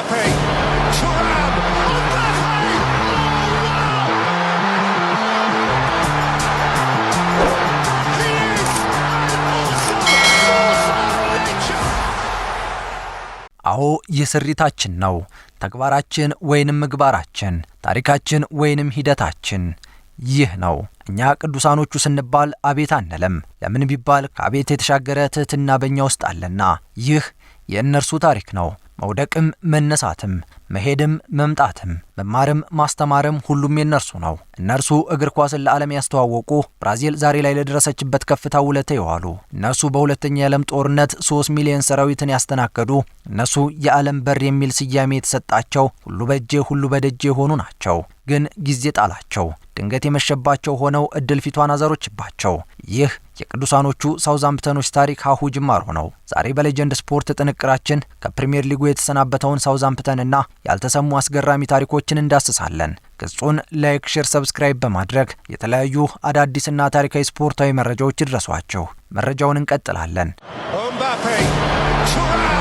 Mbappe, Thuram, አዎ የስሪታችን ነው ተግባራችን ወይንም ምግባራችን ታሪካችን ወይንም ሂደታችን ይህ ነው እኛ ቅዱሳኖቹ ስንባል አቤት አንለም ለምን ቢባል ከአቤት የተሻገረ ትህትና በእኛ ውስጥ አለና ይህ የእነርሱ ታሪክ ነው መውደቅም መነሳትም መሄድም መምጣትም መማርም ማስተማርም ሁሉም የነርሱ ነው እነርሱ እግር ኳስን ለዓለም ያስተዋወቁ ብራዚል ዛሬ ላይ ለደረሰችበት ከፍታ ውለታ ይዋሉ እነሱ በሁለተኛው የዓለም ጦርነት 3 ሚሊዮን ሰራዊትን ያስተናገዱ እነሱ የዓለም በር የሚል ስያሜ የተሰጣቸው ሁሉ በእጄ ሁሉ በደጄ ሆኑ ናቸው ግን ጊዜ ጣላቸው ድንገት የመሸባቸው ሆነው እድል ፊቷን አዘሮችባቸው ይህ የቅዱሳኖቹ ሳውዛምፕተኖች ታሪክ ሀሁ ጅማሮ ነው ዛሬ በሌጀንድ ስፖርት ጥንቅራችን ከፕሪሚየር ሊጉ የተሰናበተውን ሳውዛምፕተንና ያልተሰሙ አስገራሚ ታሪኮችን እንዳስሳለን ገጹን ላይክ ሼር ሰብስክራይብ በማድረግ የተለያዩ አዳዲስና ታሪካዊ ስፖርታዊ መረጃዎች ይድረሷችሁ መረጃውን እንቀጥላለን Mbappe, Thuram,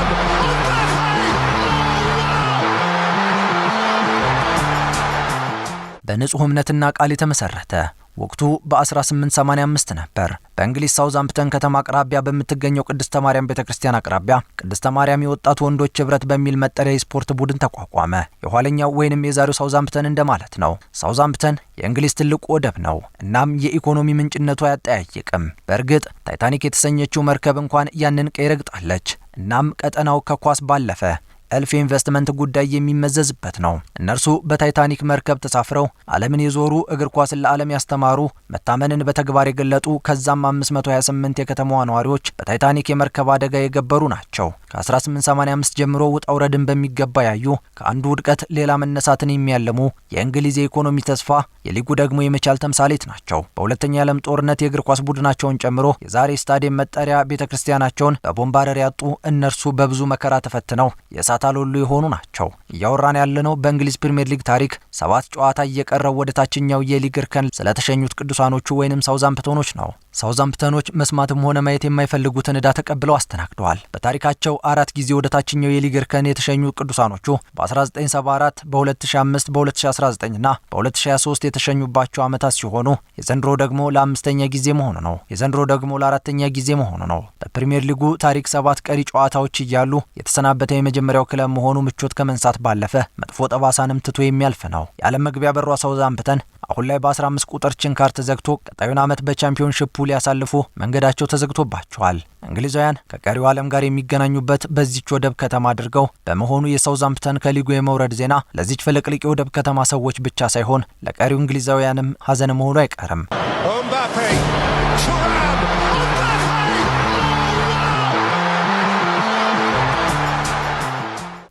በንጹህ እምነትና ቃል የተመሰረተ ወቅቱ በ1885 ነበር በእንግሊዝ ሳውዛምፕተን ከተማ አቅራቢያ በምትገኘው ቅድስተ ማርያም ቤተክርስቲያን አቅራቢያ ቅድስተ ማርያም የወጣቱ ወንዶች ህብረት በሚል መጠሪያ የስፖርት ቡድን ተቋቋመ የኋለኛው ወይንም የዛሬው ሳውዛምፕተን እንደማለት ነው ሳውዛምፕተን የእንግሊዝ ትልቁ ወደብ ነው እናም የኢኮኖሚ ምንጭነቱ አያጠያይቅም በእርግጥ ታይታኒክ የተሰኘችው መርከብ እንኳን ያንን ቀይ ረግጣለች እናም ቀጠናው ከኳስ ባለፈ እልፍ ኢንቨስትመንት ጉዳይ የሚመዘዝበት ነው እነርሱ በታይታኒክ መርከብ ተሳፍረው ዓለምን የዞሩ እግር ኳስን ለዓለም ያስተማሩ መታመንን በተግባር የገለጡ ከዛም 528 የከተማዋ ነዋሪዎች በታይታኒክ የመርከብ አደጋ የገበሩ ናቸው ከ1885 ጀምሮ ውጣውረድን በሚገባ ያዩ ከአንዱ ውድቀት ሌላ መነሳትን የሚያለሙ የእንግሊዝ የኢኮኖሚ ተስፋ የሊጉ ደግሞ የመቻል ተምሳሌት ናቸው በሁለተኛው የዓለም ጦርነት የእግር ኳስ ቡድናቸውን ጨምሮ የዛሬ ስታዲየም መጠሪያ ቤተክርስቲያናቸውን በቦምባረር ያጡ እነርሱ በብዙ መከራ ተፈትነው ታሎሉ የሆኑ ናቸው ያወራን ያለነው በእንግሊዝ ፕሪሚየር ሊግ ታሪክ 7 ጨዋታ እየቀረው ወደ ታችኛው የሊግ እርከን ስለተሸኙት ቅዱሳኖቹ ወይንም ሳውዛምፕተኖች ነው ሳውዛምፕተኖች መስማትም ሆነ ማየት የማይፈልጉትን ዕዳ ተቀብለው አስተናግደዋል በታሪካቸው 4 ጊዜ ወደ ታችኛው የሊግ እርከን የተሸኙ ቅዱሳኖቹ በ1974 በ2005 በ2019 እና በ2023 የተሸኙባቸው ዓመታት ሲሆኑ የዘንድሮ ደግሞ ለአምስተኛ ጊዜ መሆኑ ነው የዘንድሮ ደግሞ ለአራተኛ ጊዜ መሆኑ ነው በፕሪሚየር ሊጉ ታሪክ 7 ቀሪ ጨዋታዎች እያሉ የተሰናበተ የመጀመሪያው ክለብ መሆኑ ምቾት ከመንሳት ባለፈ መጥፎ ጠባሳንም ትቶ የሚያልፍ ነው የዓለም መግቢያ በሯ ሳውዛምፕተን አሁን ላይ በ15 ቁጥር ችንካር ተዘግቶ ቀጣዩን ዓመት በቻምፒዮንሺፑ ሊያሳልፉ መንገዳቸው ተዘግቶባቸዋል እንግሊዛውያን ከቀሪው ዓለም ጋር የሚገናኙበት በዚች ወደብ ከተማ አድርገው በመሆኑ የሳውዛምፕተን ከሊጉ የመውረድ ዜና ለዚች ፍልቅልቅ ወደብ ከተማ ሰዎች ብቻ ሳይሆን ለቀሪው እንግሊዛውያንም ሐዘን መሆኑ አይቀርም Mbappe, Thuram,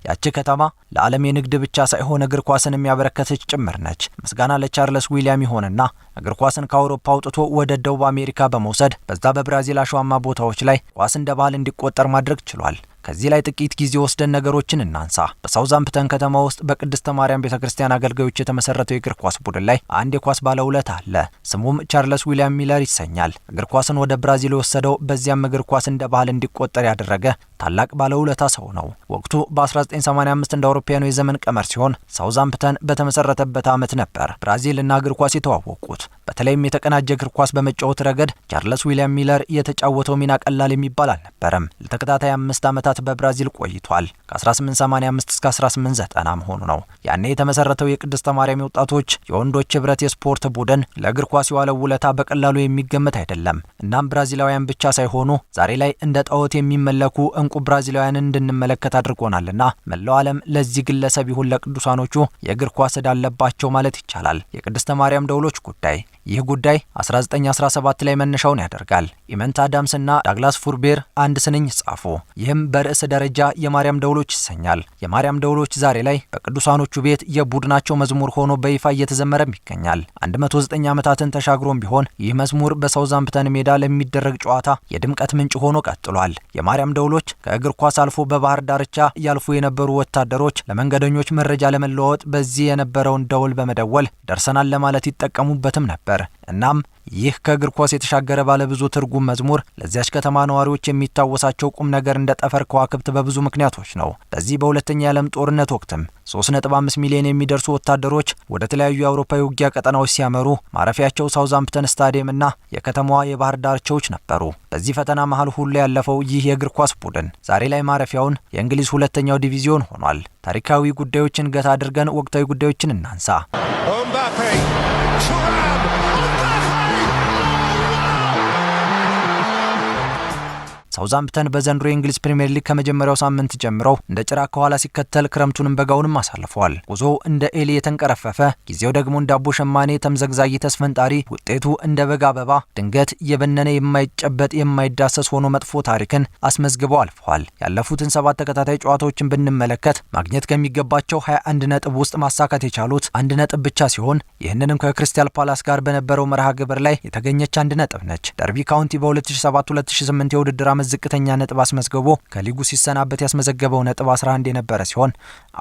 ያቺ ከተማ ለዓለም የንግድ ብቻ ሳይሆን እግር ኳስን የሚያበረከተች ጭምር ነች ምስጋና ለቻርልስ ዊሊያም ይሆንና እግር ኳስን ከአውሮፓ አውጥቶ ወደ ደቡብ አሜሪካ በመውሰድ በዛ በብራዚል አሸዋማ ቦታዎች ላይ ኳስ እንደ ባህል እንዲቆጠር ማድረግ ችሏል ከዚህ ላይ ጥቂት ጊዜ ወስደን ነገሮችን እናንሳ በሳውዛምፕተን ከተማ ውስጥ በቅድስተ ማርያም ቤተክርስቲያን አገልጋዮች የተመሰረተው የእግር ኳስ ቡድን ላይ አንድ የኳስ ባለውለታ አለ ስሙም ቻርልስ ዊሊያም ሚለር ይሰኛል እግር ኳስን ወደ ብራዚል የወሰደው በዚያም እግር ኳስ እንደ ባህል እንዲቆጠር ያደረገ ታላቅ ባለውለታ ሰው ነው ወቅቱ በ1985 እንደ አውሮፓውያኑ የዘመን ቀመር ሲሆን ሳውዛምፕተን በተመሰረተበት ዓመት ነበር ብራዚል እና እግር ኳስ የተዋወቁት በተለይም የተቀናጀ እግር ኳስ በመጫወት ረገድ ቻርልስ ዊሊያም ሚለር የተጫወተው ሚና ቀላል የሚባል አልነበረም ለተከታታይ 5 ዓመታት በብራዚል ቆይቷል ከ1885 እስከ 1890 መሆኑ ነው ያኔ የተመሰረተው የቅድስተ ማርያም ወጣቶች የወንዶች ህብረት የስፖርት ቡድን ለእግር ኳስ የዋለው ውለታ በቀላሉ የሚገመት አይደለም እናም ብራዚላውያን ብቻ ሳይሆኑ ዛሬ ላይ እንደ ጣዖት የሚመለኩ እንቁ ብራዚላውያንን እንድንመለከት አድርጎናልና መላው ዓለም ለዚህ ግለሰብ ይሁን ለቅዱሳኖቹ የእግር ኳስ ዕዳ አለባቸው ማለት ይቻላል የቅድስተ ማርያም ደውሎች ጉዳይ ይህ ጉዳይ 1917 ላይ መነሻውን ያደርጋል ኢመንት አዳምስና ዳግላስ ፉርቤር አንድ ስንኝ ጻፉ ይህም በርዕስ ደረጃ የማርያም ደውሎች ይሰኛል የማርያም ደውሎች ዛሬ ላይ በቅዱሳኖቹ ቤት የቡድናቸው መዝሙር ሆኖ በይፋ እየተዘመረም ይገኛል 109 ዓመታትን ተሻግሮም ቢሆን ይህ መዝሙር በሳውዛምፕተን ሜዳ ለሚደረግ ጨዋታ የድምቀት ምንጭ ሆኖ ቀጥሏል የማርያም ደውሎች ከእግር ኳስ አልፎ በባህር ዳርቻ ያልፉ የነበሩ ወታደሮች ለመንገደኞች መረጃ ለመለዋወጥ በዚህ የነበረውን ደውል በመደወል ደርሰናል ለማለት ይጠቀሙበትም ነበር እናም ይህ ከእግር ኳስ የተሻገረ ባለብዙ ትርጉም መዝሙር ለዚያች ከተማ ነዋሪዎች የሚታወሳቸው ቁም ነገር እንደ ጠፈር ከዋክብት በብዙ ምክንያቶች ነው። በዚህ በሁለተኛ የዓለም ጦርነት ወቅትም 3.5 ሚሊዮን የሚደርሱ ወታደሮች ወደ ተለያዩ የአውሮፓ የውጊያ ቀጠናዎች ሲያመሩ ማረፊያቸው ሳውዛምፕተን ስታዲየም እና የከተማዋ የባህር ዳርቻዎች ነበሩ። በዚህ ፈተና መሃል ሁሉ ያለፈው ይህ የእግር ኳስ ቡድን ዛሬ ላይ ማረፊያውን የእንግሊዝ ሁለተኛው ዲቪዚዮን ሆኗል። ታሪካዊ ጉዳዮችን ገታ አድርገን ወቅታዊ ጉዳዮችን እናንሳ። Mbappe, Thuram, ሳውዛምፕተን በዘንድሮ የእንግሊዝ ፕሪሚየር ሊግ ከመጀመሪያው ሳምንት ጀምረው እንደ ጭራ ከኋላ ሲከተል ክረምቱንም በጋውንም አሳልፈዋል። ጉዞ እንደ ኤሊ የተንቀረፈፈ፣ ጊዜው ደግሞ እንደ አቦ ሸማኔ ተምዘግዛጊ ተስፈንጣሪ፣ ውጤቱ እንደ በጋ አበባ ድንገት የበነነ የማይጨበጥ የማይዳሰስ ሆኖ መጥፎ ታሪክን አስመዝግበው አልፈዋል። ያለፉትን 7 ተከታታይ ጨዋታዎችን ብንመለከት ማግኘት ከሚገባቸው 21 ነጥብ ውስጥ ማሳካት የቻሉት 1 ነጥብ ብቻ ሲሆን ይህንንም ከክሪስታል ፓላስ ጋር በነበረው መርሃ ግብር ላይ የተገኘች 1 ነጥብ ነች። ደርቢ ካውንቲ በ2007-2008 የውድድር ዓመት ዝቅተኛ ነጥብ አስመዝግቦ ከሊጉ ሲሰናበት ያስመዘገበው ነጥብ 11 የነበረ ሲሆን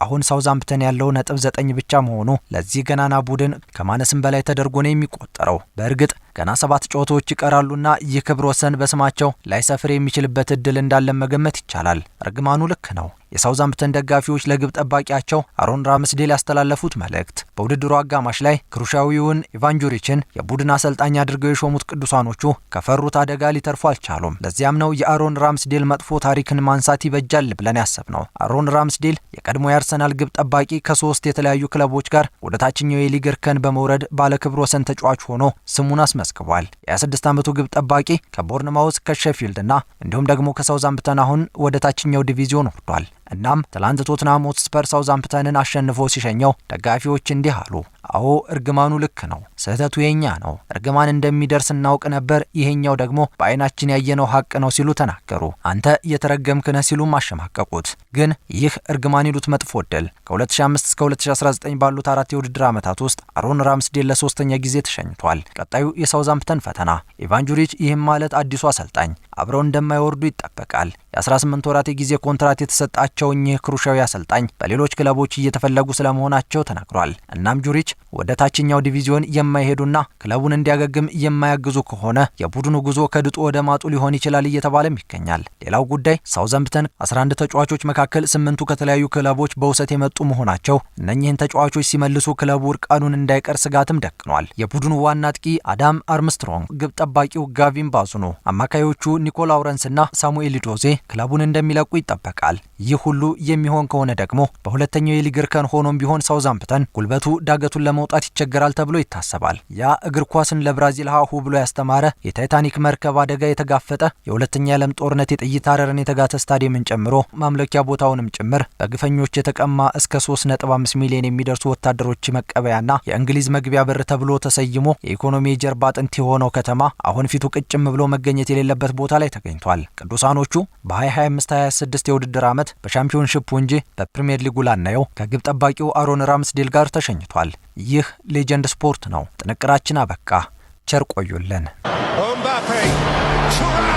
አሁን ሳውዛምፕተን ያለው ነጥብ 9 ብቻ መሆኑ ለዚህ ገናና ቡድን ከማነስም በላይ ተደርጎ ነው የሚቆጠረው። በእርግጥ ገና 7 ጨዋታዎች ይቀራሉና ይህ ክብረ ወሰን በስማቸው ላይሰፍር የሚችልበት እድል እንዳለ መገመት ይቻላል። እርግማኑ ልክ ነው። የሳውዛምፕተን ደጋፊዎች ለግብ ጠባቂያቸው አሮን ራምስዴል ያስተላለፉት መልእክት በውድድሩ አጋማሽ ላይ ክሩሻዊውን ኢቫን ጁሪችን የቡድን አሰልጣኝ አድርገው የሾሙት ቅዱሳኖቹ ከፈሩት አደጋ ሊተርፉ አልቻሉም። ለዚያም ነው የአሮን ራምስዴል መጥፎ ታሪክን ማንሳት ይበጃል ብለን ያሰብነው። አሮን ራምስዴል የቀድሞ የአርሰናል ግብ ጠባቂ ከ3 የተለያዩ ክለቦች ጋር ወደ ታችኛው የሊግ እርከን በመውረድ ባለ ክብረ ወሰን ተጫዋች ሆኖ ስሙን አስመዝግቧል። የ26 ዓመቱ ግብ ጠባቂ ከቦርንማውዝ ከሼፊልድ እና እንዲሁም ደግሞ ከሳውዛምፕተን አሁን ወደ ታችኛው ዲቪዚዮን ወርዷል። እናም ትላንት ቶትናም ሆትስፐር ሳውዛምፕተንን አሸንፎ ሲሸኘው ደጋፊዎች እንዲህ አሉ። አዎ እርግማኑ ልክ ነው፣ ስህተቱ የኛ ነው። እርግማን እንደሚደርስ እናውቅ ነበር፣ ይሄኛው ደግሞ በአይናችን ያየነው ሀቅ ነው ሲሉ ተናገሩ። አንተ እየተረገምክ ነህ ሲሉም አሸማቀቁት። ግን ይህ እርግማን ይሉት መጥፎ ዕድል ከ2005 እስከ 2019 ባሉት 4 የውድድር ዓመታት ውስጥ አሮን ራምስዴል ለ3ኛ ጊዜ ተሸኝቷል። ቀጣዩ የሳውዛምፕተን ፈተና ኢቫን ጁሪች፣ ይህም ማለት አዲሱ አሰልጣኝ አብረው እንደማይወርዱ ይጠበቃል። የ18 ወራት የጊዜ ኮንትራት የተሰጣቸው እኚህ ክሩሻዊ አሰልጣኝ በሌሎች ክለቦች እየተፈለጉ ስለመሆናቸው ተናግሯል። እናም ጁሪች ወደ ታችኛው ዲቪዚዮን የማይሄዱና ክለቡን እንዲያገግም የማያግዙ ከሆነ የቡድኑ ጉዞ ከድጡ ወደ ማጡ ሊሆን ይችላል እየተባለም ይገኛል። ሌላው ጉዳይ ሳውዛምፕተን 11 ተጫዋቾች መካከል 8ቱ ከተለያዩ ክለቦች በውሰት የመጡ መሆናቸው እነኚህን ተጫዋቾች ሲመልሱ ክለቡ እርቃኑን እንዳይቀር ስጋትም ደቅኗል። የቡድኑ ዋና አጥቂ አዳም አርምስትሮንግ፣ ግብ ጠባቂው ጋቪን ባዙኖ፣ አማካዮቹ ኒኮላ አውረንስና ሳሙኤል ዶዜ ክለቡን እንደሚለቁ ይጠበቃል። ይህ ሁሉ የሚሆን ከሆነ ደግሞ በሁለተኛው የሊግ እርከን ሆኖም ቢሆን ሳውዛምፕተን ጉልበቱ ዳገቱን ለመውጣት ይቸገራል ተብሎ ይታሰባል። ያ እግር ኳስን ለብራዚል ሀሁ ብሎ ያስተማረ የታይታኒክ መርከብ አደጋ የተጋፈጠ የሁለተኛ የዓለም ጦርነት የጥይት አረርን የተጋተ ስታዲየምን ጨምሮ ማምለኪያ ቦታውንም ጭምር በግፈኞች የተቀማ እስከ 3.5 ሚሊዮን የሚደርሱ ወታደሮች መቀበያና የእንግሊዝ መግቢያ በር ተብሎ ተሰይሞ የኢኮኖሚ የጀርባ አጥንት የሆነው ከተማ አሁን ፊቱ ቅጭም ብሎ መገኘት የሌለበት ቦታ ላይ ተገኝቷል። ቅዱሳኖቹ በ2025-26 የውድድር ዓመት በሻምፒዮንሺፑ እንጂ በፕሪሚየር ሊጉ ላናየው ከግብ ጠባቂው አሮን ራምስዴል ጋር ተሸኝቷል። ይህ ሌጀንድ ስፖርት ነው። ጥንቅራችን አበቃ። ቸር ቆዩልን። Mbappe, Thuram.